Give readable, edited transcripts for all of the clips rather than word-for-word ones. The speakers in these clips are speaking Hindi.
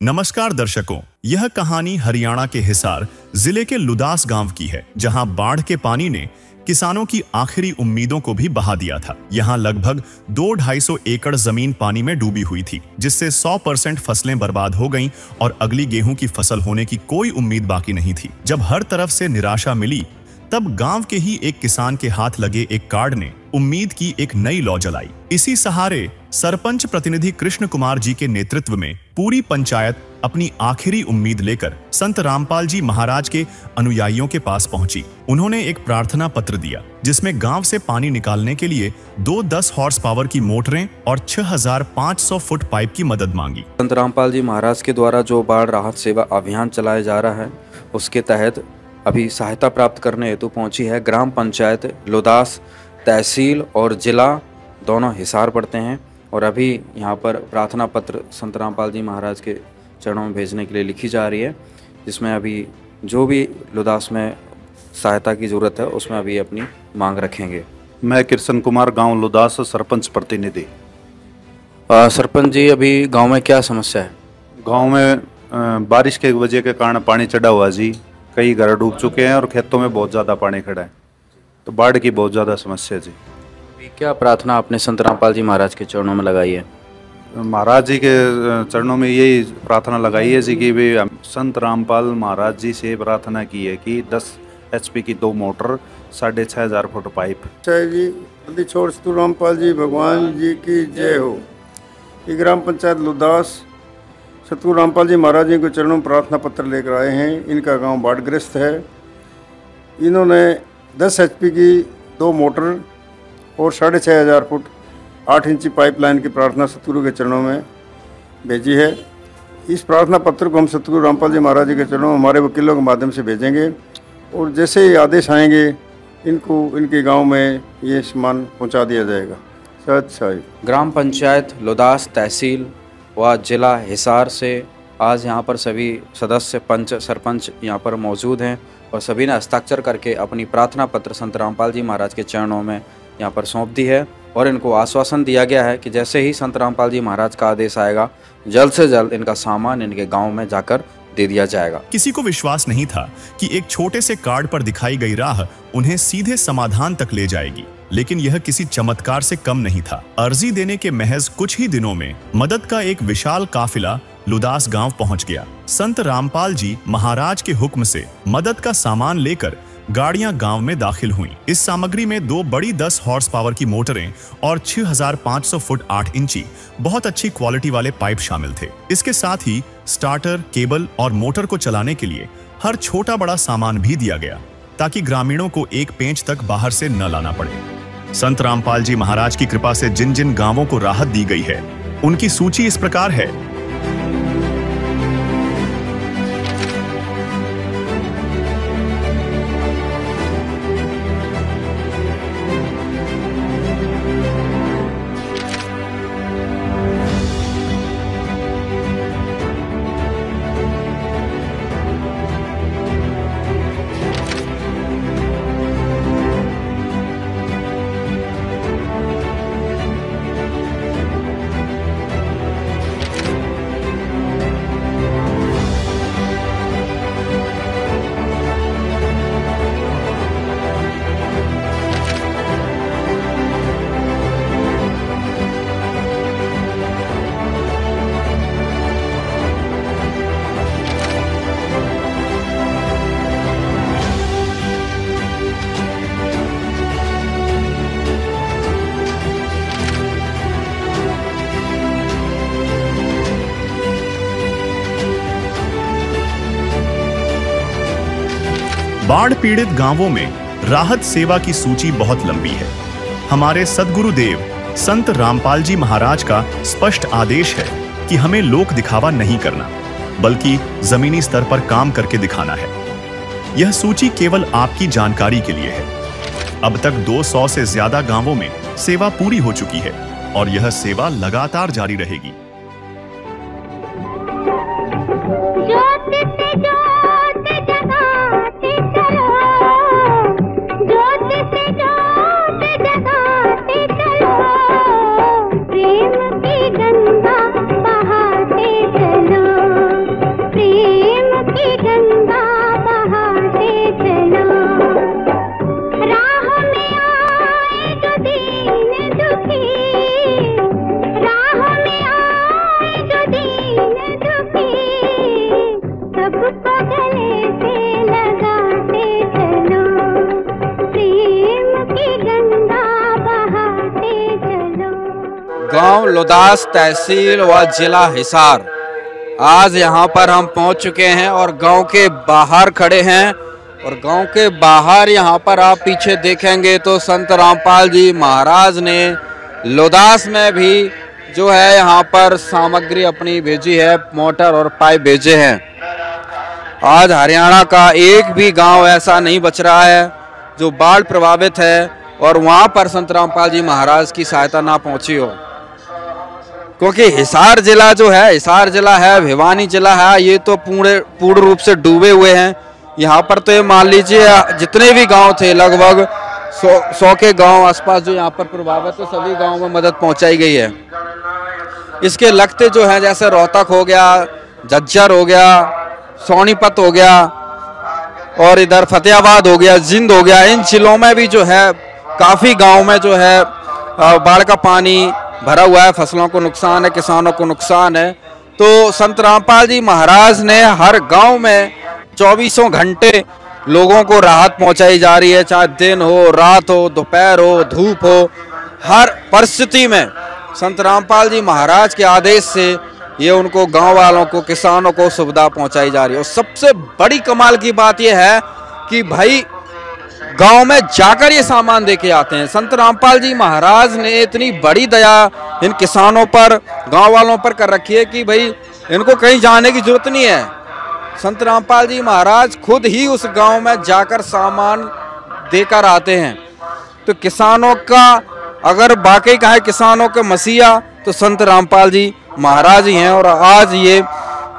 नमस्कार दर्शकों, यह कहानी हरियाणा के हिसार जिले के लुदास गांव की है, जहां बाढ़ के पानी ने किसानों की आखिरी उम्मीदों को भी बहा दिया था। यहां लगभग 2-250 एकड़ जमीन पानी में डूबी हुई थी, जिससे 100% फसलें बर्बाद हो गईं और अगली गेहूं की फसल होने की कोई उम्मीद बाकी नहीं थी। जब हर तरफ से निराशा मिली, तब गांव के ही एक किसान के हाथ लगे एक कार्ड ने उम्मीद की एक नई लौ जलाई। इसी सहारे सरपंच प्रतिनिधि कृष्ण कुमार जी के नेतृत्व में पूरी पंचायत अपनी आखिरी उम्मीद लेकर संत रामपाल जी महाराज के अनुयायियों के पास पहुंची। उन्होंने एक प्रार्थना पत्र दिया, जिसमें गांव से पानी निकालने के लिए 2 10 हॉर्स पावर की मोटरें और 6500 फुट पाइप की मदद मांगी। संत रामपाल जी महाराज के द्वारा जो बाढ़ राहत सेवा अभियान चलाया जा रहा है, उसके तहत अभी सहायता प्राप्त करने हेतु पहुंची है ग्राम पंचायत लुदास, तहसील और जिला दोनों हिसार पड़ते हैं। और अभी यहाँ पर प्रार्थना पत्र संत रामपाल जी महाराज के चरणों में भेजने के लिए लिखी जा रही है, जिसमें अभी जो भी लुदास में सहायता की ज़रूरत है उसमें अभी अपनी मांग रखेंगे। मैं कृष्ण कुमार, गांव लुदास, सरपंच प्रतिनिधि। सरपंच जी, अभी गांव में क्या समस्या है? गांव में बारिश के वजह के कारण पानी चढ़ा हुआ जी, कई घर डूब चुके हैं और खेतों में बहुत ज़्यादा पानी खड़ा है, तो बाढ़ की बहुत ज़्यादा समस्या है जी। क्या प्रार्थना आपने संत रामपाल जी महाराज के चरणों में लगाई है? महाराज जी के चरणों में यही प्रार्थना लगाई है जी कि भी संत रामपाल महाराज जी से प्रार्थना की है कि 10 HP की 2 मोटर, 6500 फुट पाइप। जी छोड़ सतु रामपाल जी भगवान जी की जय हो। ये ग्राम पंचायत लुदास सतगुरु रामपाल जी महाराज जी के चरणों में प्रार्थना पत्र लेकर आए हैं। इनका गांव बाढ़ग्रस्त है। इन्होंने 10 HP की 2 मोटर और 6500 फुट 8 इंची पाइपलाइन की प्रार्थना सतगुरु के चरणों में भेजी है। इस प्रार्थना पत्र को हम सतगुरु रामपाल जी महाराज जी के चरणों में हमारे वकीलों के माध्यम से भेजेंगे और जैसे ही आदेश आएंगे इनको इनके गांव में ये सामान पहुंचा दिया जाएगा। सत साहिब। ग्राम पंचायत लुदास, तहसील व जिला हिसार से आज यहाँ पर सभी सदस्य, पंच, सरपंच यहाँ पर मौजूद हैं और सभी ने हस्ताक्षर करके अपनी प्रार्थना पत्र संत रामपाल जी महाराज के चरणों में यहाँ पर सौंप दी है। और इनको आश्वासन दिया गया है कि जैसे ही संत रामपाल जी महाराज का आदेश आएगा, जल्द से जल्द इनका सामान इनके गांव में जाकर दे दिया जाएगा। किसी को विश्वास नहीं था कि एक छोटे से कार्ड पर दिखाई गई राह उन्हें सीधे समाधान तक ले जाएगी, लेकिन यह किसी चमत्कार से कम नहीं था। अर्जी देने के महज कुछ ही दिनों में मदद का एक विशाल काफिला लुदास गांव पहुंच गया। संत रामपाल जी महाराज के हुक्म से मदद का सामान लेकर गाड़ियां गांव में दाखिल हुईं। इस सामग्री में 2 बड़ी 10 हॉर्स पावर की मोटरें और 6500 फुट 8 इंची बहुत अच्छी क्वालिटी वाले पाइप शामिल थे। इसके साथ ही स्टार्टर, केबल और मोटर को चलाने के लिए हर छोटा बड़ा सामान भी दिया गया, ताकि ग्रामीणों को एक पेंच तक बाहर से न लाना पड़े। संत रामपाल जी महाराज की कृपा से जिन जिन गांवों को राहत दी गई है, उनकी सूची इस प्रकार है। बाढ़ पीड़ित गांवों में राहत सेवा की सूची बहुत लंबी है। हमारे सद्गुरुदेव संत रामपाल जी महाराज का स्पष्ट आदेश है कि हमें लोक दिखावा नहीं करना, बल्कि जमीनी स्तर पर काम करके दिखाना है। यह सूची केवल आपकी जानकारी के लिए है। अब तक 200 से ज्यादा गांवों में सेवा पूरी हो चुकी है और यह सेवा लगातार जारी रहेगी। प्रेम की गंगा बहाते चलो। गांव लुदास तहसील व जिला हिसार। आज यहां पर हम पहुंच चुके हैं और गांव के बाहर खड़े हैं। और गांव के बाहर यहां पर आप पीछे देखेंगे तो संत रामपाल जी महाराज ने लुदास में भी जो है यहां पर सामग्री अपनी भेजी है, मोटर और पाइप भेजे हैं। आज हरियाणा का एक भी गांव ऐसा नहीं बच रहा है जो बाढ़ प्रभावित है और वहां पर संत रामपाल जी महाराज की सहायता ना पहुंची हो। क्योंकि हिसार जिला जो है, हिसार जिला है, भिवानी जिला है, ये तो पूर्ण रूप से डूबे हुए हैं। यहाँ पर तो ये मान लीजिए जितने भी गांव थे लगभग 100 के गांव आसपास जो यहाँ पर प्रभावित है, सभी गांवों में मदद पहुंचाई गई है। इसके लगते जो है जैसे रोहतक हो गया, झज्जर हो गया, सोनीपत हो गया और इधर फतेहाबाद हो गया, जिंद हो गया, इन जिलों में भी जो है काफ़ी गांव में जो है बाढ़ का पानी भरा हुआ है, फसलों को नुकसान है, किसानों को नुकसान है। तो संत रामपाल जी महाराज ने हर गांव में 24 घंटे लोगों को राहत पहुंचाई जा रही है, चाहे दिन हो, रात हो, दोपहर हो, धूप हो, हर परिस्थिति में संत रामपाल जी महाराज के आदेश से ये उनको गांव वालों को, किसानों को सुविधा पहुंचाई जा रही है। और सबसे बड़ी कमाल की बात यह है कि भाई गांव में जाकर ये सामान देके आते हैं। संत रामपाल जी महाराज ने इतनी बड़ी दया इन किसानों पर, गांव वालों पर कर रखी है कि भाई इनको कहीं जाने की जरूरत नहीं है। संत रामपाल जी महाराज खुद ही उस गांव में जाकर सामान देकर आते हैं। तो किसानों का अगर वाकई का है किसानों के मसीहा तो संत रामपाल जी महाराज ही हैं। और आज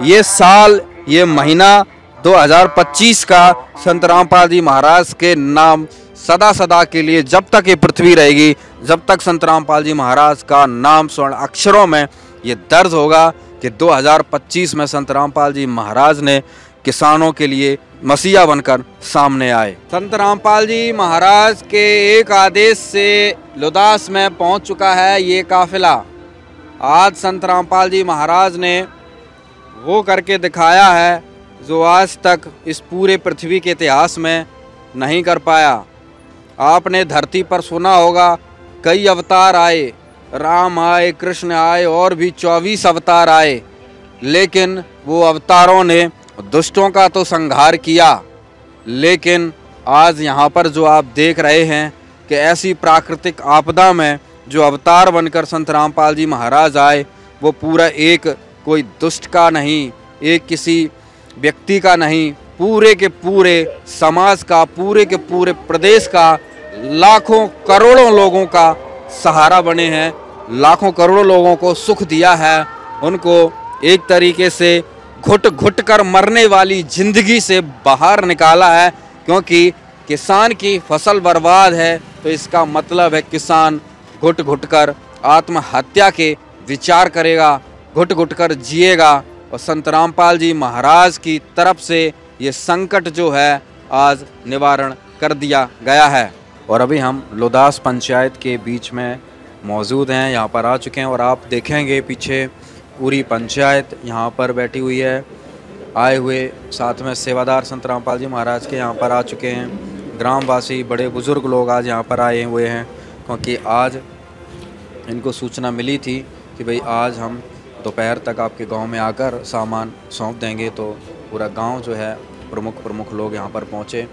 ये साल, ये महीना 2025 का संत रामपाल जी महाराज के नाम सदा सदा के लिए, जब तक ये पृथ्वी रहेगी, जब तक संत रामपाल जी महाराज का नाम स्वर्ण अक्षरों में ये दर्ज होगा कि 2025 में संत रामपाल जी महाराज ने किसानों के लिए मसीहा बनकर सामने आए। संत रामपाल जी महाराज के एक आदेश से लुदास में पहुंच चुका है ये काफिला। आज संत रामपाल जी महाराज ने वो करके दिखाया है जो आज तक इस पूरे पृथ्वी के इतिहास में नहीं कर पाया। आपने धरती पर सुना होगा कई अवतार आए, राम आए, कृष्ण आए और भी 24 अवतार आए, लेकिन वो अवतारों ने दुष्टों का तो संहार किया। लेकिन आज यहाँ पर जो आप देख रहे हैं कि ऐसी प्राकृतिक आपदा में जो अवतार बनकर संत रामपाल जी महाराज आए, वो पूरा एक कोई दुष्ट का नहीं, एक किसी व्यक्ति का नहीं, पूरे के पूरे समाज का, पूरे के पूरे प्रदेश का, लाखों करोड़ों लोगों का सहारा बने हैं। लाखों करोड़ों लोगों को सुख दिया है, उनको एक तरीके से घुट घुट कर मरने वाली जिंदगी से बाहर निकाला है। क्योंकि किसान की फसल बर्बाद है तो इसका मतलब है किसान घुट घुट कर आत्महत्या के विचार करेगा, घुट घुट कर जिएगा। और संत रामपाल जी महाराज की तरफ से ये संकट जो है आज निवारण कर दिया गया है। और अभी हम लुदास पंचायत के बीच में मौजूद हैं, यहाँ पर आ चुके हैं और आप देखेंगे पीछे पूरी पंचायत यहाँ पर बैठी हुई है। आए हुए साथ में सेवादार संत रामपाल जी महाराज के यहाँ पर आ चुके हैं। ग्रामवासी, बड़े बुजुर्ग लोग आज यहाँ पर आए हुए हैं क्योंकि आज इनको सूचना मिली थी कि भाई आज हम दोपहर तक आपके गांव में आकर सामान सौंप देंगे। तो पूरा गांव जो है प्रमुख लोग यहाँ पर पहुँचे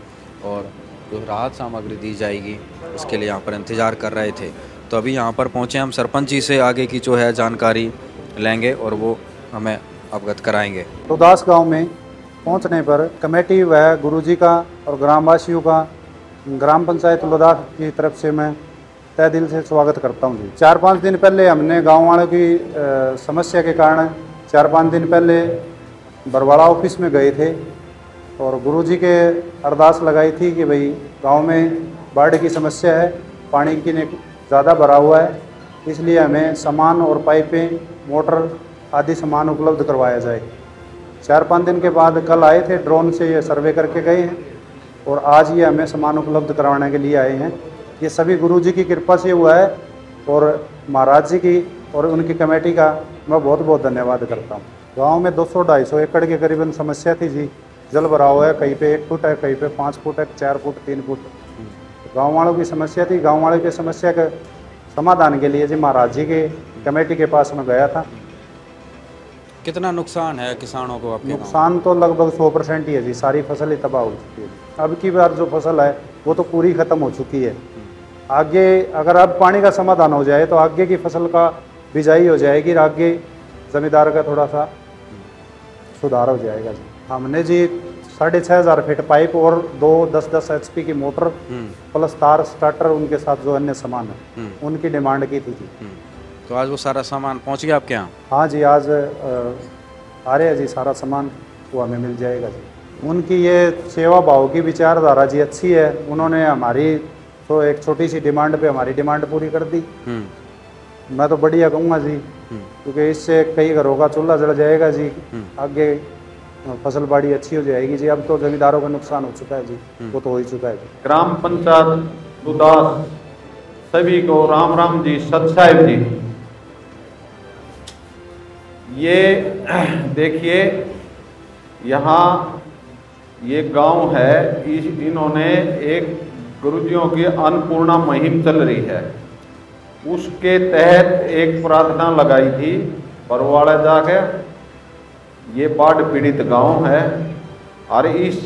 और जो राहत सामग्री दी जाएगी उसके लिए यहाँ पर इंतज़ार कर रहे थे। तो अभी यहाँ पर पहुँचे हम सरपंच जी से आगे की जो है जानकारी लेंगे और वो हमें अवगत कराएंगे। लुदास गांव में पहुंचने पर कमेटी व गुरुजी का और ग्रामवासियों का ग्राम पंचायत लुदास की तरफ से मैं तहे दिल से स्वागत करता हूं जी। 4-5 दिन पहले हमने गांव वालों की समस्या के कारण 4-5 दिन पहले बरवाड़ा ऑफिस में गए थे और गुरुजी के अरदास लगाई थी कि भाई गांव में बाढ़ की समस्या है, पानी की ज़्यादा भरा हुआ है, इसलिए हमें सामान और पाइपें, मोटर आदि सामान उपलब्ध करवाया जाए। 4-5 दिन के बाद कल आए थे, ड्रोन से ये सर्वे करके गए हैं और आज ये हमें सामान उपलब्ध करवाने के लिए आए हैं। ये सभी गुरुजी की कृपा से हुआ है और महाराज जी की और उनकी कमेटी का मैं बहुत बहुत धन्यवाद करता हूँ। गांव में 200-250 एकड़ के करीबन समस्या थी जी। जल भराव है, कहीं पे 1 फुट है, कहीं पे 5 फुट है, 4 फुट, 3 फुट। गाँव वालों की समस्या थी। गाँव वालों की समस्या का समाधान के लिए जी महाराज जी के कमेटी के पास में गया था। कितना नुकसान है किसानों को आपके गाँव? नुकसान तो लगभग 100% ही है जी, सारी फसल ही तबाह हो चुकी है। अब की बार जो फसल है वो तो पूरी ख़त्म हो चुकी है। आगे अगर अब पानी का समाधान हो जाए तो आगे की फसल का बिजाई हो जाएगी, आगे ज़मींदार का थोड़ा सा सुधार हो जाएगा जी। हमने जी 6500 फीट पाइप और 2 10-10 HP की मोटर प्लस तार स्टार्टर उनके साथ जो अन्य सामान है उनकी डिमांड की थी जी। तो आज वो सारा सामान पहुंच गया आपके यहाँ? हाँ जी, आज आ रहे हैं जी, सारा सामान वो हमें मिल जाएगा जी। उनकी ये सेवा भाव की विचारधारा जी अच्छी है। उन्होंने हमारी तो एक छोटी सी डिमांड पे हमारी डिमांड पूरी कर दी। मैं तो बढ़िया कहूँगा जी, क्योंकि इससे कई घरों का चूल्हा जल जाएगा जी, आगे फसल बाड़ी अच्छी हो जाएगी जी। अब तो जमींदारों का नुकसान हो चुका है जी, वो तो हो ही चुका है जी। ग्राम पंचायत लुदास सभी को राम राम जी, सत साहिब जी। ये देखिए यहाँ ये गांव है, इन्होंने एक गुरुजियों की अन्नपूर्णा मुहिम चल रही है, उसके तहत एक प्रार्थना लगाई थी परवाड़ा जाके। ये बाढ़ पीड़ित गांव है और इस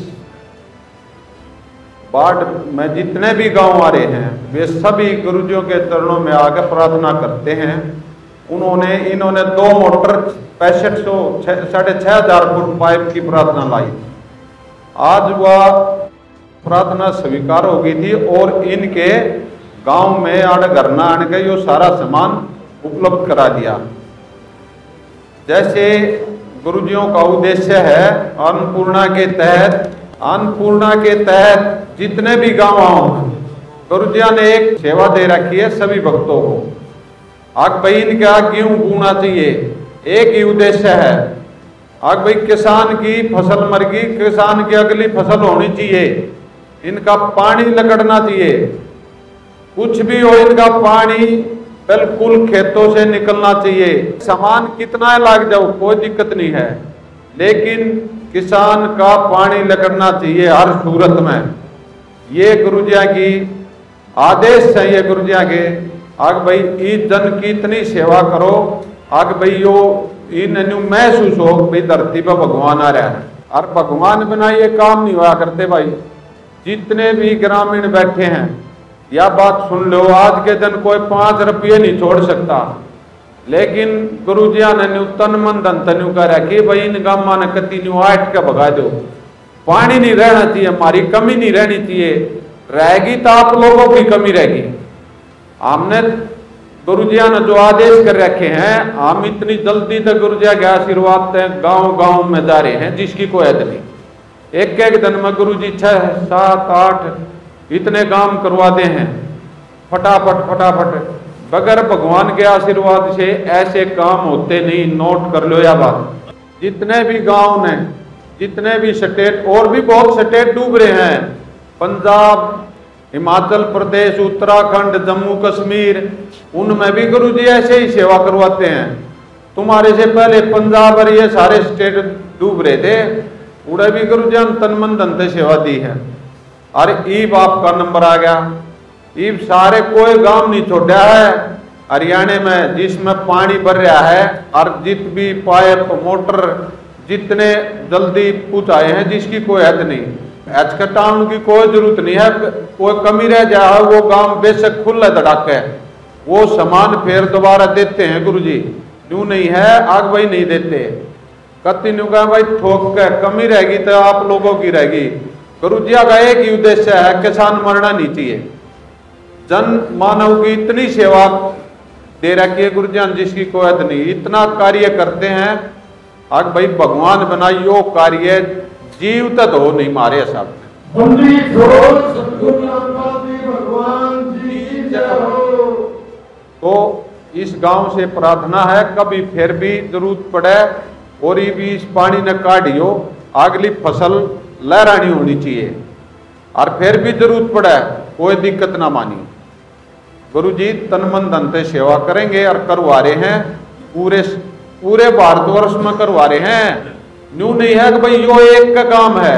बाढ़ में जितने भी गांव आ रहे हैं वे सभी गुरुजियों के चरणों में आकर प्रार्थना करते हैं। इन्होंने 2 मोटर 6500 6500 फुट पाइप की प्रार्थना लाई। आज वह प्रार्थना स्वीकार हो गई थी और इनके गांव में घरना आने के यो सारा सामान उपलब्ध करा दिया। जैसे गुरुजियों का उद्देश्य है अन्नपूर्णा के तहत जितने भी गांव गुरुजिया ने एक सेवा दे रखी है सभी भक्तों को। आग भाई इनका गेहूं बूना चाहिए, एक ही उद्देश्य है। आग भाई किसान की फसल मर गई, किसान की अगली फसल होनी चाहिए, इनका पानी लगड़ना चाहिए। कुछ भी हो इनका पानी बिल्कुल खेतों से निकलना चाहिए। सामान कितना लाग जाओ कोई दिक्कत नहीं है, लेकिन किसान का पानी लगड़ना चाहिए हर सूरत में। ये गुरुजिया की आदेश है, ये गुरुजिया के। आग भाई इस जन की इतनी सेवा करो, आग भाई यो इन महसूस हो भाई धरती पर भगवान आ रहा है। और भगवान बिना ये काम नहीं हुआ करते भाई। जितने भी ग्रामीण बैठे हैं या बात सुन लो, आज के दिन कोई 5 रुपये नहीं छोड़ सकता, लेकिन गुरुजिया ने तन मन धन तनु कर कि भाई इन गामा ने कति आट के भगा दो। पानी नहीं रहना चाहिए, हमारी कमी नहीं रहनी चाहिए, रहेगी तो आप लोगों की कमी रहेगी। हमने गुरुजिया ने जो आदेश कर रखे हैं, हम इतनी जल्दी तक गुरुजिया के आशीर्वाद से गांव गांव में जा रहे हैं जिसकी कोई हद नहीं। एक दिन में गुरुजी 6, 7, 8 इतने काम करवाते हैं फटाफट। बगैर भगवान के आशीर्वाद से ऐसे काम होते नहीं, नोट कर लो या बात। जितने भी गांव ने, जितने भी स्टेट, और भी बहुत स्टेट डूब रहे हैं, पंजाब, हिमाचल प्रदेश, उत्तराखंड, जम्मू कश्मीर, उनमें भी गुरुजी ऐसे ही सेवा करवाते हैं। तुम्हारे से पहले पंजाब और ये सारे स्टेट डूब रहे थे, उड़े भी गुरुजी ने तन मन धन से सेवा दी है। और ईब आपका नंबर आ गया, ईब सारे कोई गांव नहीं छोड़ा है हरियाणा में जिसमें पानी भर रहा है, और जित भी पाइप मोटर जितने जल्दी पहुंचाए हैं जिसकी कोई हद नहीं। आज के टाउन की कोई जरूरत नहीं है, कोई कमी रह जाए वो गांव बेशक खुला धड़ाक है, वो सामान फिर दोबारा देते हैं गुरुजी। यूं नहीं है आग भाई नहीं देते, कति न्यू का भाई ठोक के कमी रहेगी तो आप लोगों की रहेगी। गुरुजिया का एक ही उद्देश्य है, किसान मरना नहीं चाहिए। जन मानव की इतनी सेवा दे रखी है गुरुजिया जिसकी कोई हद नहीं, इतना कार्य करते हैं। आग भाई भगवान बना यो कार्य जीव तक हो नहीं मारे सब। तो इस गांव से प्रार्थना है, कभी फिर भी जरूरत पड़े और ये भी इस पानी ने काटियो, अगली फसल लहरानी होनी चाहिए, और फिर भी जरूरत पड़े कोई दिक्कत ना मानी। गुरुजी तन मन धन से सेवा करेंगे और करवा रहे हैं, पूरे भारतवर्ष में करवा रहे हैं। न्यू नहीं है कि भाई यो एक का काम है,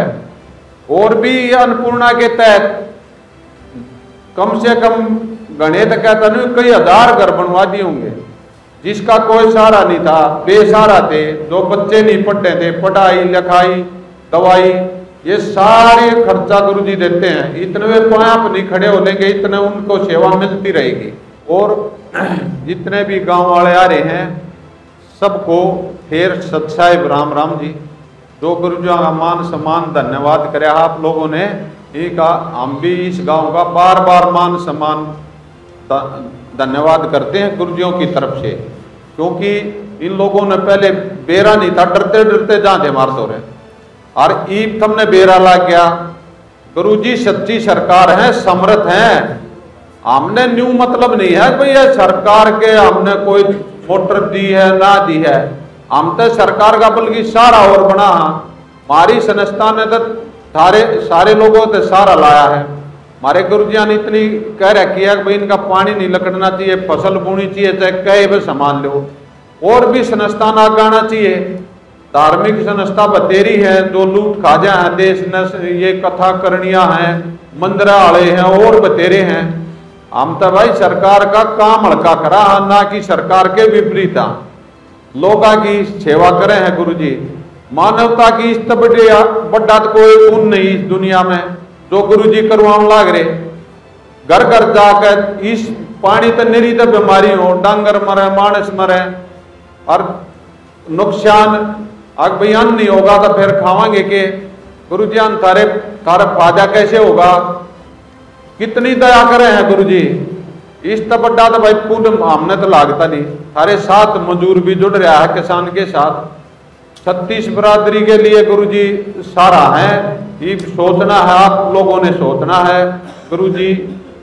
और भी अन्नपूर्णा के तहत कम से कम गणित कहता नहीं, कई हजार घर बनवा दिए होंगे। जिसका कोई सहारा नहीं था, बेसहारा थे, जो बच्चे नहीं पढ़ते थे, पढ़ाई लिखाई दवाई ये सारे खर्चा गुरुजी देते हैं। इतने वे पाप नहीं खड़े हो लेंगे, इतने उनको सेवा मिलती रहेगी। और जितने भी गांव वाले आ रहे हैं सबको फिर सत साहिब राम राम जी। जो गुरुजियों का मान सम्मान धन्यवाद करे आप लोगों ने, इनका हम भी इस गांव का बार बार मान सम्मान धन्यवाद करते हैं गुरुजियों की तरफ से। क्योंकि इन लोगों ने पहले बेरा नहीं था, डरते डरते जाते मार दो रहे, और ईब तुमने बेरा ला गया। गुरुजी सच्ची सरकार है, समर्थ है। हमने न्यू मतलब नहीं है भाई ये सरकार के हमने कोई मोटर दी है ना दी है, हम तो सरकार का बल्कि सारा और बना। हमारी संस्था ने तो सारे लोगों से सारा लाया है। हमारे गुरुजियां ने इतनी कह रखी है कि भाई इनका पानी नहीं लगना चाहिए, फसल बोनी चाहिए, चाहे कहे भी संभाल लो। और भी संस्था ना गाना चाहिए, धार्मिक संस्था बतेरी है जो लूट खाजा है, देश न ये कथा करणियां हैं, मंदिर वाले हैं और बतेरे हैं। हम तो भाई सरकार का काम हल्का करा, ना कि सरकार के विपरीत लोगों की सेवा करे हैं गुरुजी। मानवता की इस बड़ा तो कोई गुण नहीं इस दुनिया में जो गुरुजी करवाने लाग रहे। घर घर जाकर इस पानी तो निरी तो बीमारी हो, डांगर मरे, मानस मरे, और नुकसान अभियान नहीं होगा तो फिर खावांगे के गुरुजियान तारे फायदा कैसे होगा। कितनी दया करे हैं गुरुजी। इस तो बड़ा तो भाई पुण्य हमने तो लागता नहीं। सारे साथ मजदूर भी जुड़ रहा है किसान के साथ। 36 बरादरी के लिए गुरुजी सारा है, ये सोचना है, आप लोगों ने सोचना है। गुरुजी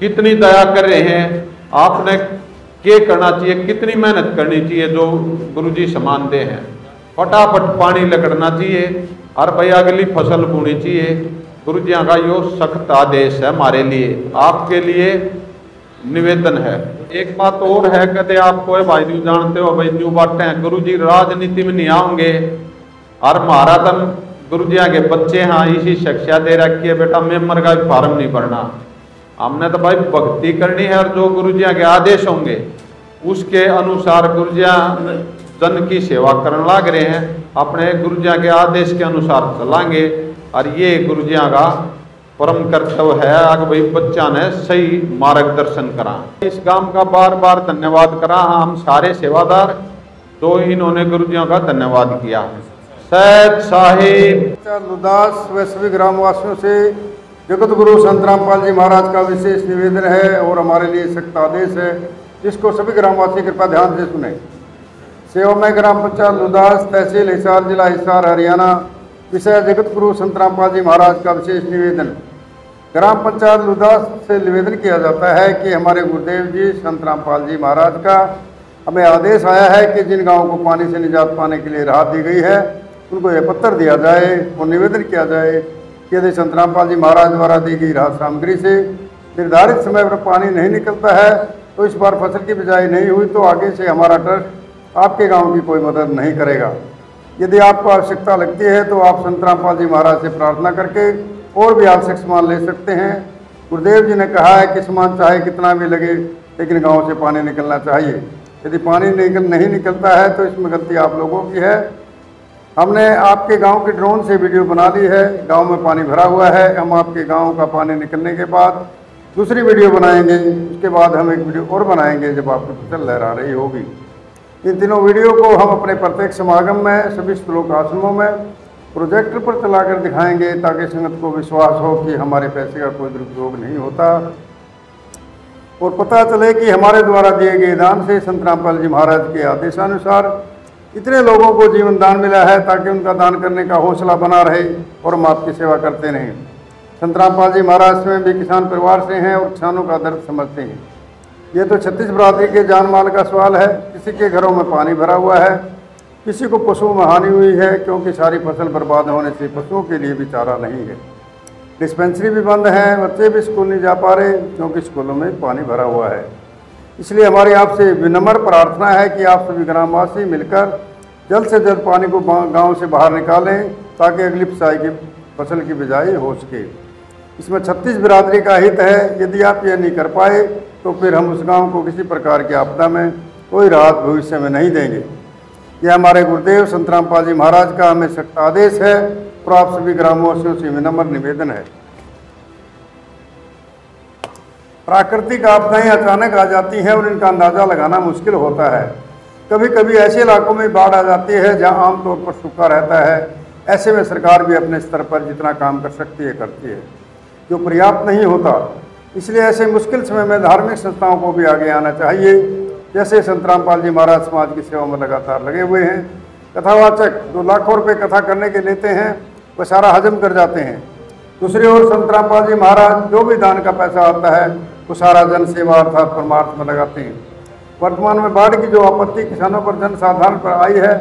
कितनी दया कर रहे हैं, आपने क्या करना चाहिए, कितनी मेहनत करनी चाहिए जो गुरुजी समान दे हैं। फटाफट पानी लगना चाहिए और भाई अगली फसल बोनी चाहिए। गुरुजियों का यो सख्त आदेश है हमारे लिए, आपके लिए निवेदन है। एक बात और है, कहते आप कोई भाई न्यू जानते हो भाई न्यू बातें हैं, गुरुजी राजनीति में नहीं आएंगे। और महारातन गुरुजिया के बच्चे हाँ इसी शिक्षा दे रखी है, बेटा मेंबर का भी फार्म नहीं भरना। हमने तो भाई भक्ति करनी है और जो गुरुजिया के आदेश होंगे उसके अनुसार गुरुजिया जन की सेवा करने लग रहे हैं। अपने गुरुजिया के आदेश के अनुसार चलाएंगे और ये गुरुजिया का परम कर्तव्य है कि भाई बच्चा ने सही मार्गदर्शन करा। इस गांव का बार बार धन्यवाद करा, हम सारे सेवादार तो इन्होंने गुरुजियों का धन्यवाद किया। सैयद साहिब लुदास व सभी ग्रामवासियों से जगत गुरु संत रामपाल जी महाराज का विशेष निवेदन है और हमारे लिए सख्त आदेश है, जिसको सभी ग्रामवासी कृपया ध्यान से सुने। सेवामय ग्राम पंचायत लुदास, तहसील हिसार, जिला हिसार, हरियाणा। विषय जगत गुरु संत रामपाल जी महाराज का विशेष निवेदन। ग्राम पंचायत लुदास से निवेदन किया जाता है कि हमारे गुरुदेव जी संत रामपाल जी महाराज का हमें आदेश आया है कि जिन गाँवों को पानी से निजात पाने के लिए राहत दी गई है उनको यह पत्र दिया जाए और निवेदन किया जाए कि यदि संत रामपाल जी महाराज द्वारा दी गई राहत सामग्री से निर्धारित समय पर पानी नहीं निकलता है तो इस बार फसल की बिजाई नहीं हुई तो आगे से हमारा ट्रस्ट आपके गांव की कोई मदद नहीं करेगा। यदि आपको आवश्यकता लगती है तो आप संत रामपाल जी महाराज से प्रार्थना करके और भी आवश्यक सामान ले सकते हैं। गुरुदेव जी ने कहा है कि सामान चाहे कितना भी लगे लेकिन गाँव से पानी निकलना चाहिए। यदि पानी नहीं निकलता है तो इसमें गलती आप लोगों की है। हमने आपके गांव के ड्रोन से वीडियो बना ली है, गांव में पानी भरा हुआ है। हम आपके गांव का पानी निकलने के बाद दूसरी वीडियो बनाएंगे, उसके बाद हम एक वीडियो और बनाएंगे जब आपकी फसल लहरा रही होगी। इन तीनों वीडियो को हम अपने प्रत्येक समागम में सभी श्लोक आश्रमों में प्रोजेक्टर पर चलाकर दिखाएंगे ताकि संगत को विश्वास हो कि हमारे पैसे का कोई दुरुपयोग नहीं होता और पता चले कि हमारे द्वारा दिए गए दान से संत रामपाल जी महाराज के आदेशानुसार इतने लोगों को जीवन दान मिला है ताकि उनका दान करने का हौसला बना रहे और हम आपकी सेवा करते रहें। संत रामपाल जी महाराज स्वयं भी किसान परिवार से हैं और किसानों का दर्द समझते हैं। ये तो 36 बरादरी के जान माल का सवाल है। किसी के घरों में पानी भरा हुआ है, किसी को पशुओं में हानि हुई है क्योंकि सारी फसल बर्बाद होने से पशुओं के लिए भी चारा नहीं है। डिस्पेंसरी भी बंद है, बच्चे भी स्कूल नहीं जा पा रहे क्योंकि स्कूलों में पानी भरा हुआ है। इसलिए हमारी आपसे विनम्र प्रार्थना है कि आप सभी ग्रामवासी मिलकर जल्द से जल्द पानी को गांव से बाहर निकालें ताकि अगली पिसाई की फसल की बिजाई हो सके। इसमें 36 बिरादरी का हित है। यदि आप यह नहीं कर पाए तो फिर हम उस गांव को किसी प्रकार की आपदा में कोई राहत भविष्य में नहीं देंगे। यह हमारे गुरुदेव संत रामपाल जी महाराज का हमें सख्त आदेश है और आप सभी ग्रामवासियों से विनम्र निवेदन है। प्राकृतिक आपदाएं अचानक आ जाती हैं और इनका अंदाजा लगाना मुश्किल होता है। कभी कभी ऐसे इलाकों में बाढ़ आ जाती है जहां आमतौर पर सूखा रहता है। ऐसे में सरकार भी अपने स्तर पर जितना काम कर सकती है करती है, जो पर्याप्त नहीं होता। इसलिए ऐसे मुश्किल समय में धार्मिक संस्थाओं को भी आगे आना चाहिए। जैसे संत रामपाल जी महाराज समाज की सेवा में लगातार लगे हुए हैं। कथावाचक जो लाखों रुपए कथा करने के लेते हैं वह सारा हजम कर जाते हैं। दूसरी ओर संत रामपाल जी महाराज जो भी दान का पैसा आता है वो सारा जन सेवा अर्थात परमार्थ में लगाते हैं। वर्तमान में बाढ़ की जो आपत्ति किसानों पर जनसाधारण पर आई है,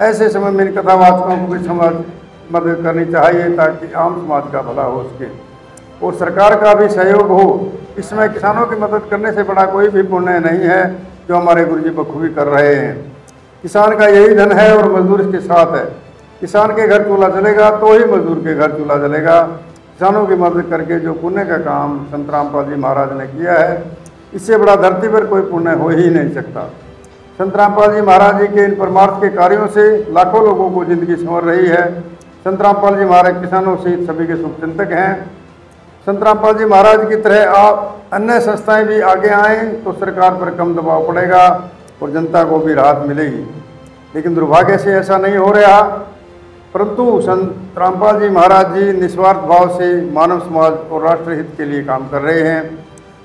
ऐसे समय में इन कथावाचकों को भी समाज मदद करनी चाहिए ताकि आम समाज का भला हो सके और सरकार का भी सहयोग हो। इसमें किसानों की मदद करने से बड़ा कोई भी पुण्य नहीं है जो हमारे गुरुजी बखूबी कर रहे हैं। किसान का यही धन है और मजदूर इसके साथ है। किसान के घर चूल्हा जलेगा तो ही मजदूर के घर चूल्हा जलेगा। किसानों की मदद करके जो पुण्य का काम संत रामपाल जी महाराज ने किया है, इससे बड़ा धरती पर कोई पुण्य हो ही नहीं सकता। संत रामपाल जी महाराज जी के इन परमार्थ के कार्यों से लाखों लोगों को जिंदगी संवर रही है। संत रामपाल जी महाराज किसानों से सभी के शुभचिंतक हैं। संत रामपाल जी महाराज की तरह आप अन्य संस्थाएं भी आगे आएँ तो सरकार पर कम दबाव पड़ेगा और जनता को भी राहत मिलेगी। लेकिन दुर्भाग्य से ऐसा नहीं हो रहा, परंतु संत रामपाल जी महाराज जी निस्वार्थ भाव से मानव समाज और राष्ट्र हित के लिए काम कर रहे हैं।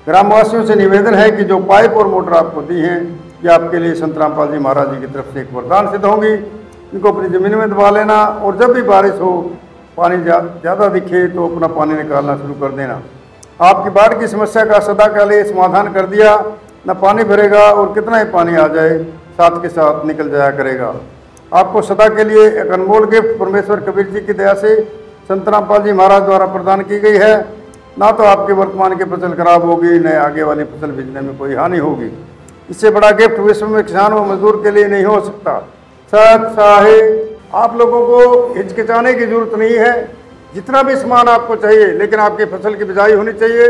ग्रामवासियों से निवेदन है कि जो पाइप और मोटर आपको दी हैं ये आपके लिए संत रामपाल जी महाराज जी की तरफ से एक वरदान सिद्ध होंगी। इनको अपनी ज़मीन में दबा लेना और जब भी बारिश हो, पानी ज़्यादा दिखे तो अपना पानी निकालना शुरू कर देना। आपकी बाढ़ की समस्या का सदा के लिए समाधान कर दिया। न पानी भरेगा और कितना ही पानी आ जाए साथ के साथ निकल जाया करेगा। आपको सदा के लिए एक अनमोल गिफ्ट परमेश्वर कबीर जी की दया से संत रामपाल जी महाराज द्वारा प्रदान की गई है। ना तो आपके वर्तमान की फसल खराब होगी, न आगे वाली फसल बीजने में कोई हानि होगी। इससे बड़ा गिफ्ट विश्व में किसान व मजदूर के लिए नहीं हो सकता। सत साहिब, आप लोगों को हिचकिचाने की जरूरत नहीं है। जितना भी सामान आपको चाहिए, लेकिन आपकी फसल की बिजाई होनी चाहिए।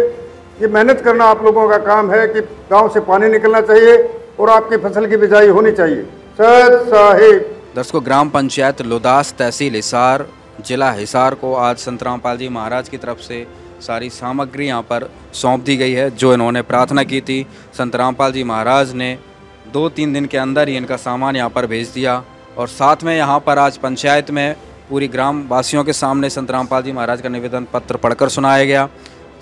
ये मेहनत करना आप लोगों का काम है कि गांव से पानी निकलना चाहिए और आपकी फसल की बिजाई होनी चाहिए। सत साहिब। दर्शकों, ग्राम पंचायत लुदास, तहसील हिसार, जिला हिसार को आज संत रामपाल जी महाराज की तरफ से सारी सामग्री यहाँ पर सौंप दी गई है जो इन्होंने प्रार्थना की थी। संत रामपाल जी महाराज ने 2-3 दिन के अंदर ही इनका सामान यहाँ पर भेज दिया और साथ में यहाँ पर आज पंचायत में पूरी ग्राम वासियों के सामने संत रामपाल जी महाराज का निवेदन पत्र पढ़कर सुनाया गया,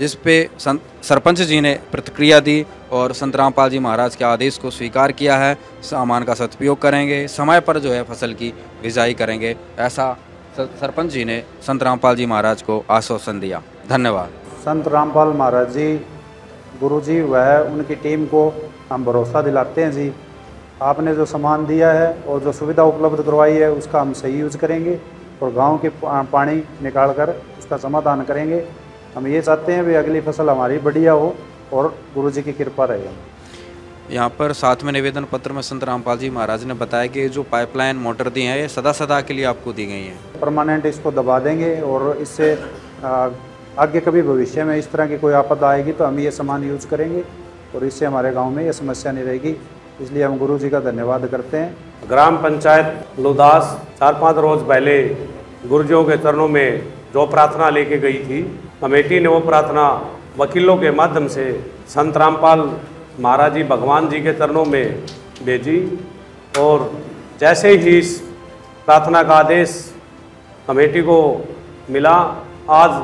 जिस पे सरपंच जी ने प्रतिक्रिया दी और संत रामपाल जी महाराज के आदेश को स्वीकार किया है। सामान का सदुपयोग करेंगे, समय पर जो है फसल की बिजाई करेंगे, ऐसा सरपंच जी ने संत रामपाल जी महाराज को आश्वासन दिया। धन्यवाद। संत रामपाल महाराज जी, गुरु जी वह उनकी टीम को हम भरोसा दिलाते हैं जी। आपने जो सामान दिया है और जो सुविधा उपलब्ध करवाई है उसका हम सही यूज करेंगे और गांव के पानी निकाल कर उसका समाधान करेंगे। हम ये चाहते हैं भी अगली फसल हमारी बढ़िया हो और गुरु जी की कृपा रहे। यहाँ पर साथ में निवेदन पत्र में संत रामपाल जी महाराज ने बताया कि जो पाइपलाइन मोटर दी है ये सदा के लिए आपको दी गई हैं। परमानेंट इसको दबा देंगे और इससे आगे कभी भविष्य में इस तरह की कोई आपदा आएगी तो हम ये सामान यूज करेंगे और इससे हमारे गांव में ये समस्या नहीं रहेगी। इसलिए हम गुरु जी का धन्यवाद करते हैं। ग्राम पंचायत लुदास 4-5 रोज पहले गुरुजियों के चरणों में जो प्रार्थना लेके गई थी, कमेटी ने वो प्रार्थना वकीलों के माध्यम से संत रामपाल महाराज जी भगवान जी के चरणों में भेजी और जैसे ही इस प्रार्थना का आदेश कमेटी को मिला, आज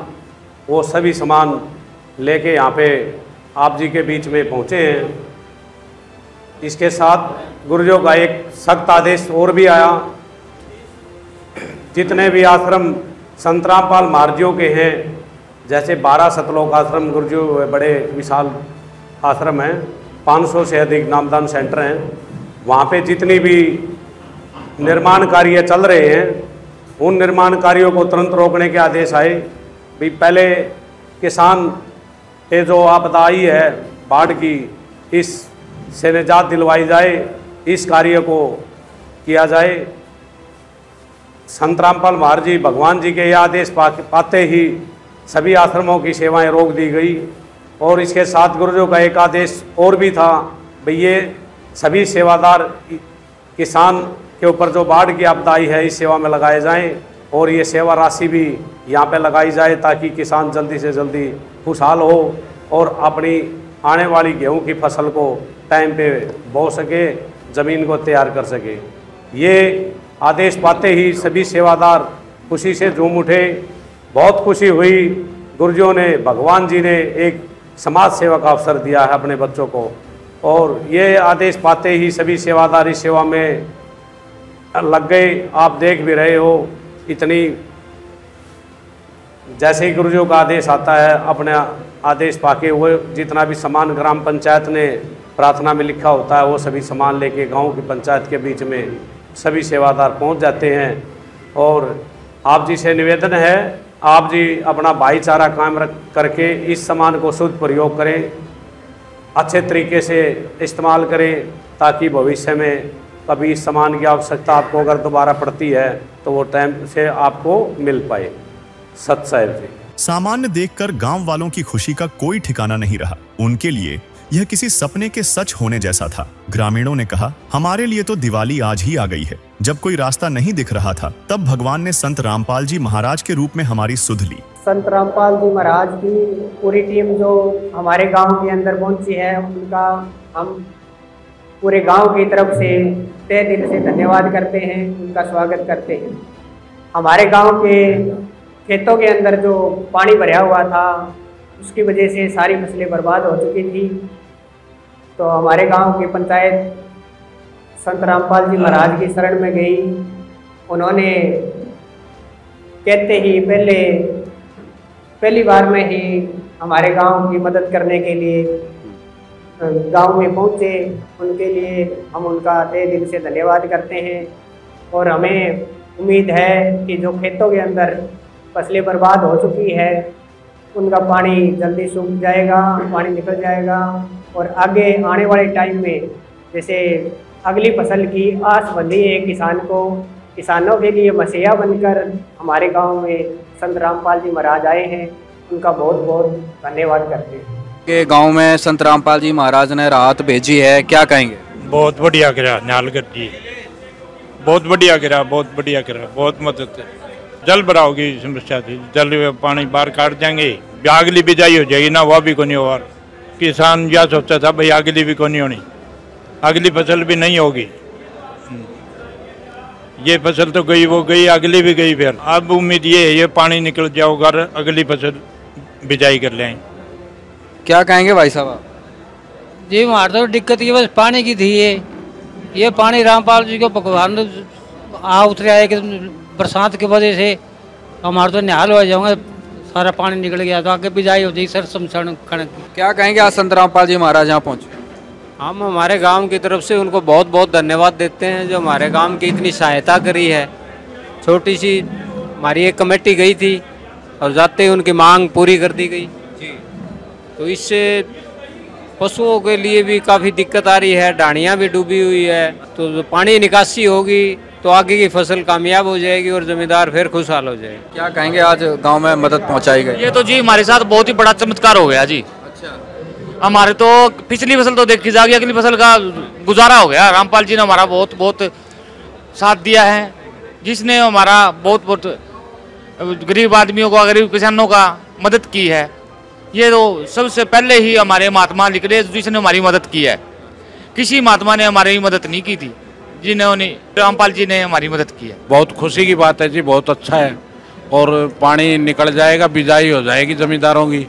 वो सभी सामान लेके यहाँ पे आप जी के बीच में पहुँचे हैं। इसके साथ गुरुजियों का एक सख्त आदेश और भी आया, जितने भी आश्रम संत रामपाल महाराजियों के हैं, जैसे 12 सतलोक आश्रम गुरुजियों बड़े विशाल आश्रम हैं, 500 से अधिक नामदान सेंटर हैं, वहाँ पे जितनी भी निर्माण कार्य चल रहे हैं उन निर्माण कार्यों को तुरंत रोकने के आदेश आए। भी पहले किसान ये जो आपदा आई है बाढ़ की, इस से निजात दिलवाई जाए, इस कार्य को किया जाए। संत रामपाल महाराज जी भगवान जी के यह आदेश पाते ही सभी आश्रमों की सेवाएं रोक दी गई और इसके साथ गुरुजों का एक आदेश और भी था, भाई ये सभी सेवादार किसान के ऊपर जो बाढ़ की आपदा आई है इस सेवा में लगाए जाएं और ये सेवा राशि भी यहाँ पे लगाई जाए ताकि किसान जल्दी से जल्दी खुशहाल हो और अपनी आने वाली गेहूं की फसल को टाइम पे बो सके, ज़मीन को तैयार कर सके। ये आदेश पाते ही सभी सेवादार खुशी से झूम उठे। बहुत खुशी हुई। गुरुजियों ने, भगवान जी ने एक समाज सेवा का अवसर दिया है अपने बच्चों को, और ये आदेश पाते ही सभी सेवादार इस सेवा में लग गए। आप देख भी रहे हो, इतनी जैसे ही गुरुजियों का आदेश आता है, अपने आदेश पाके वो जितना भी सामान ग्राम पंचायत ने प्रार्थना में लिखा होता है वो सभी सामान लेके गांव की पंचायत के बीच में सभी सेवादार पहुंच जाते हैं। और आप जी से निवेदन है, आप जी अपना भाईचारा कायम रख करके इस सामान को शुद्ध प्रयोग करें, अच्छे तरीके से इस्तेमाल करें, ताकि भविष्य में कभी इस सामान की आवश्यकता आपको अगर दोबारा पड़ती है तो वो टाइम से आपको मिल पाए। सत साहिब जी। सामान्य देखकर गांव वालों की खुशी का कोई ठिकाना नहीं रहा। उनके लिए यह किसी सपने के सच होने जैसा था। ग्रामीणों ने कहा, हमारे लिए तो दिवाली आज ही आ गई है। जब कोई रास्ता नहीं दिख रहा था तब भगवान ने संत रामपाल जी महाराज के रूप में हमारी सुध ली। संत रामपाल जी महाराज की पूरी टीम जो हमारे गांव के अंदर पहुंची है, उनका हम पूरे गांव की तरफ से तहे दिल से धन्यवाद करते हैं, उनका स्वागत करते हैं। हमारे गांव के खेतों के अंदर जो पानी भरा हुआ था उसकी वजह से सारी फसलें बर्बाद हो चुकी थी। तो हमारे गांव की पंचायत संत रामपाल जी महाराज की शरण में गई। उन्होंने कहते ही पहली बार में ही हमारे गांव की मदद करने के लिए गांव में पहुंचे। उनके लिए हम उनका तहे दिल से धन्यवाद करते हैं। और हमें उम्मीद है कि जो खेतों के अंदर फसलें बर्बाद हो चुकी है उनका पानी जल्दी सूख जाएगा, पानी निकल जाएगा। और आगे आने वाले टाइम में जैसे अगली फसल की आस बंधी है किसानों के लिए मसीहा बनकर हमारे गांव में संत रामपाल जी महाराज आए हैं। उनका बहुत बहुत धन्यवाद करते हैं। के गांव में संत रामपाल जी महाराज ने राहत भेजी है, क्या कहेंगे? बहुत बढ़िया करा नालगढ़ जी, बहुत बढ़िया करा, बहुत बढ़िया करा, बहुत मदद। जल भराव की समस्या थी, जल पानी बाहर काट देंगे, अगली बिजाई हो जाएगी ना, वह भी को नहीं होगा। किसान यह सोचता था भाई अगली भी को नहीं होनी, अगली फसल भी नहीं होगी। ये फसल तो गई वो गई, अगली भी गई। फिर अब उम्मीद ये है ये पानी निकल जाओगा, अगली फसल बिजाई कर लें। क्या कहेंगे भाई साहब? जी हमारे तो दिक्कत ये बस पानी की थी। ये पानी रामपाल जी को भगवान आ उतरे आए कि बरसात की वजह से हमारे तो निहाल हो जाऊंगा, सारा पानी निकल गया तो आगे बिजाई हो जाएगी सर शमशान खनक। क्या कहेंगे आज संत रामपाल जी महाराज यहाँ पहुँचे? हम हमारे गांव की तरफ से उनको बहुत बहुत धन्यवाद देते हैं जो हमारे गांव की इतनी सहायता करी है। छोटी सी हमारी एक कमेटी गई थी और जाते ही उनकी मांग पूरी कर दी गई। तो इससे पशुओं के लिए भी काफ़ी दिक्कत आ रही है, ढाणियाँ भी डूबी हुई है। तो पानी निकासी होगी तो आगे की फसल कामयाब हो जाएगी और जमींदार फिर खुशहाल हो जाएगी। क्या कहेंगे आज गांव में मदद पहुंचाई गई? ये तो जी हमारे साथ बहुत ही बड़ा चमत्कार हो गया जी। अच्छा। हमारे तो पिछली फसल तो देखी जाएगी, अगली फसल का गुजारा हो गया। रामपाल जी ने हमारा बहुत बहुत साथ दिया है, जिसने हमारा बहुत बहुत गरीब आदमियों को, गरीब किसानों का मदद की है। ये तो सबसे पहले ही हमारे महात्मा निकले जिसने हमारी मदद की है। किसी महात्मा ने हमारी मदद नहीं की थी, जिन्होंने रामपाल जी ने हमारी मदद की है। बहुत खुशी की बात है जी, बहुत अच्छा है। और पानी निकल जाएगा, बिजाई हो जाएगी जमींदारों की।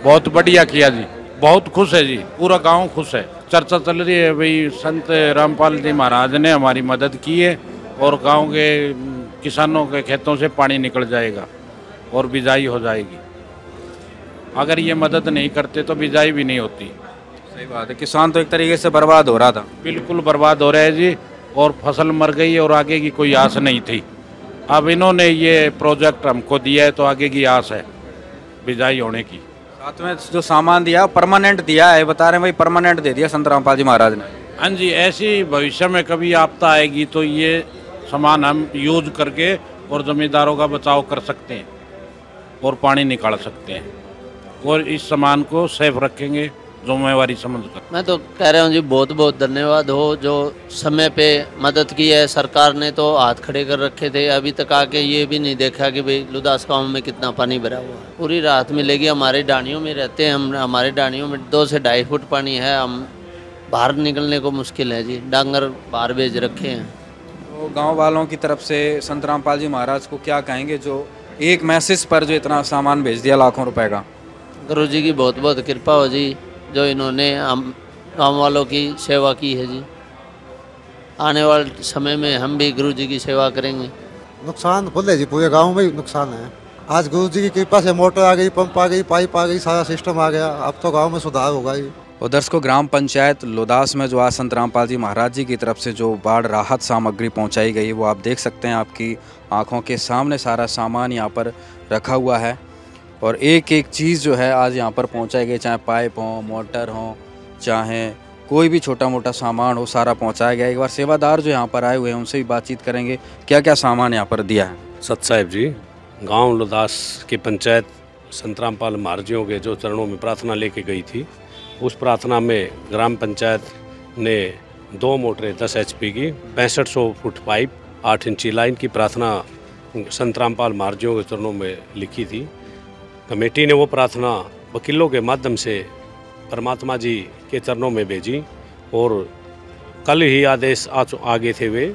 बहुत बढ़िया किया जी, बहुत खुश है जी, पूरा गांव खुश है। चर्चा चल रही है भाई संत रामपाल जी महाराज ने हमारी मदद की है और गांव के किसानों के खेतों से पानी निकल जाएगा और बिजाई हो जाएगी। अगर ये मदद नहीं करते तो बिजाई भी नहीं होती। सही बात है, किसान तो एक तरीके से बर्बाद हो रहा था। बिल्कुल बर्बाद हो रहा है जी, और फसल मर गई और आगे की कोई आस नहीं थी। अब इन्होंने ये प्रोजेक्ट हमको दिया है तो आगे की आस है बिजाई होने की। साथ में जो सामान दिया परमानेंट दिया है, बता रहे हैं भाई परमानेंट दे दिया संत रामपाल जी महाराज ने। हाँ जी, ऐसी भविष्य में कभी आपदा आएगी तो ये सामान हम यूज करके और जमींदारों का बचाव कर सकते हैं और पानी निकाल सकते हैं। और इस सामान को सेफ रखेंगे जिम्मेवारी समझकर। मैं तो कह रहा हूँ जी बहुत बहुत धन्यवाद हो, जो समय पे मदद की है। सरकार ने तो हाथ खड़े कर रखे थे, अभी तक आके ये भी नहीं देखा कि भाई लुदास गाँव में कितना पानी भरा हुआ है। पूरी राहत मिलेगी। हमारे डानियों में रहते हैं हम, हमारे डानियों में 2 से 2.5 फुट पानी है। हम बाहर निकलने को मुश्किल है जी, डांगर बाहर भेज रखे हैं। तो गाँव वालों की तरफ से संत रामपाल जी महाराज को क्या कहेंगे, जो एक मैसेज पर जो इतना सामान भेज दिया लाखों रुपए का? गुरु जी की बहुत बहुत कृपा हो जी, जो इन्होंने हम गाँव वालों की सेवा की है जी। आने वाले समय में हम भी गुरु जी की सेवा करेंगे। नुकसान खुद है जी, पूरे गांव में ही नुकसान है। आज गुरु जी की कृपा से मोटर आ गई, पंप आ गई, पाइप आ गई, सारा सिस्टम आ गया। अब तो गांव में सुधार होगा ही। और दर्शकों, ग्राम पंचायत लुदास में जो आज संत रामपाल जी महाराज जी की तरफ से जो बाढ़ राहत सामग्री पहुंचाई गई, वो आप देख सकते हैं। आपकी आंखों के सामने सारा सामान यहाँ पर रखा हुआ है और एक एक चीज़ जो है आज यहाँ पर पहुंचाई गई, चाहे पाइप हो, मोटर हो, चाहे कोई भी छोटा मोटा सामान हो, सारा पहुंचाया गया। एक बार सेवादार जो यहाँ पर आए हुए हैं उनसे भी बातचीत करेंगे, क्या क्या सामान यहाँ पर दिया है। सत साहिब जी, गांव लुदास की पंचायत संत रामपाल महाराजियों के जो चरणों में प्रार्थना लेके गई थी, उस प्रार्थना में ग्राम पंचायत ने 2 मोटरें 10 HP की, 6500 फुट पाइप, 8 इंची लाइन की प्रार्थना संत रामपाल महाराजियों के चरणों में लिखी थी। कमेटी ने वो प्रार्थना वकीलों के माध्यम से परमात्मा जी के चरणों में भेजी और कल ही आदेश आ गए थे वे,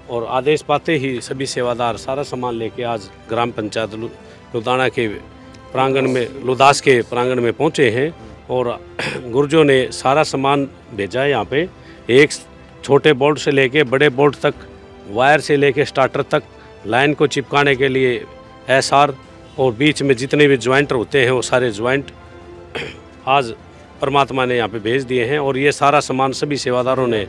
और आदेश पाते ही सभी सेवादार सारा सामान लेके आज ग्राम पंचायत लुदाना के प्रांगण में, लुदास के प्रांगण में पहुंचे हैं। और गुर्जों ने सारा सामान भेजा है यहाँ पे। एक छोटे बोल्ट से लेके बड़े बोल्ट तक, वायर से लेके स्टार्टर तक, लाइन को चिपकाने के लिए SR और बीच में जितने भी ज्वाइंटर होते हैं वो सारे ज्वाइंट आज परमात्मा ने यहाँ पे भेज दिए हैं। और ये सारा सामान सभी सेवादारों ने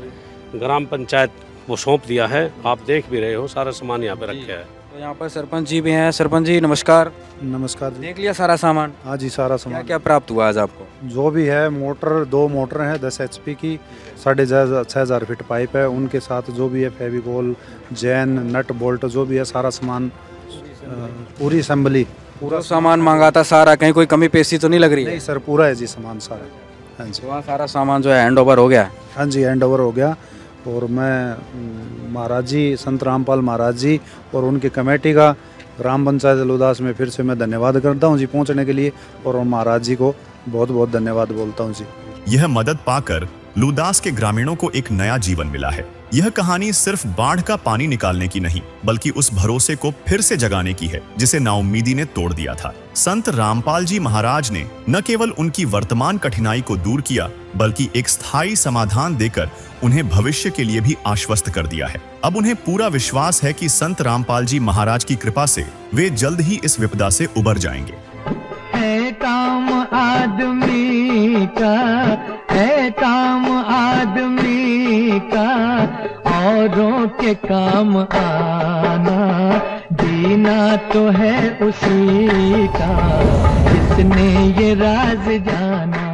ग्राम पंचायत को सौंप दिया है। आप देख भी रहे हो सारा सामान यहाँ पे रखा है। तो यहाँ पर सरपंच जी भी हैं। सरपंच जी नमस्कार। नमस्कार। देख लिया सारा सामान? हाँ जी, सारा सामान। क्या प्राप्त हुआ आज आपको? जो भी है, मोटर 2 मोटर हैं 10 HP की, 6500 फीट पाइप है, उनके साथ जो भी है फेविकोल, जैन, नट बोल्ट, जो भी है सारा सामान, पूरी असेंबली, पूरा सामान मांगा था सारा। कहीं कोई कमी पेशी तो नहीं लग रही है? नहीं सर, पूरा है जी सामान सारा। हाँ जी, वहाँ सारा सामान जो है हैंड ओवर हो गया? हाँ जी, हैंड ओवर हो गया। और मैं महाराज जी, संत रामपाल महाराज जी और उनकी कमेटी का ग्राम पंचायत लुदास में फिर से मैं धन्यवाद करता हूँ जी पहुँचने के लिए, और महाराज जी को बहुत बहुत धन्यवाद बोलता हूँ जी। यह मदद पाकर लुदास के ग्रामीणों को एक नया जीवन मिला है। यह कहानी सिर्फ बाढ़ का पानी निकालने की नहीं, बल्कि उस भरोसे को फिर से जगाने की है जिसे नाउम्मीदी ने तोड़ दिया था। संत रामपाल जी महाराज ने न केवल उनकी वर्तमान कठिनाई को दूर किया, बल्कि एक स्थायी समाधान देकर उन्हें भविष्य के लिए भी आश्वस्त कर दिया है। अब उन्हें पूरा विश्वास है कि संत रामपाल जी महाराज की कृपा से वे जल्द ही इस विपदा से उबर जाएंगे। है काम आदमी का, है काम आदमी का, औरों के काम आना, जीना तो है उसी का, जिसने ये राज जाना।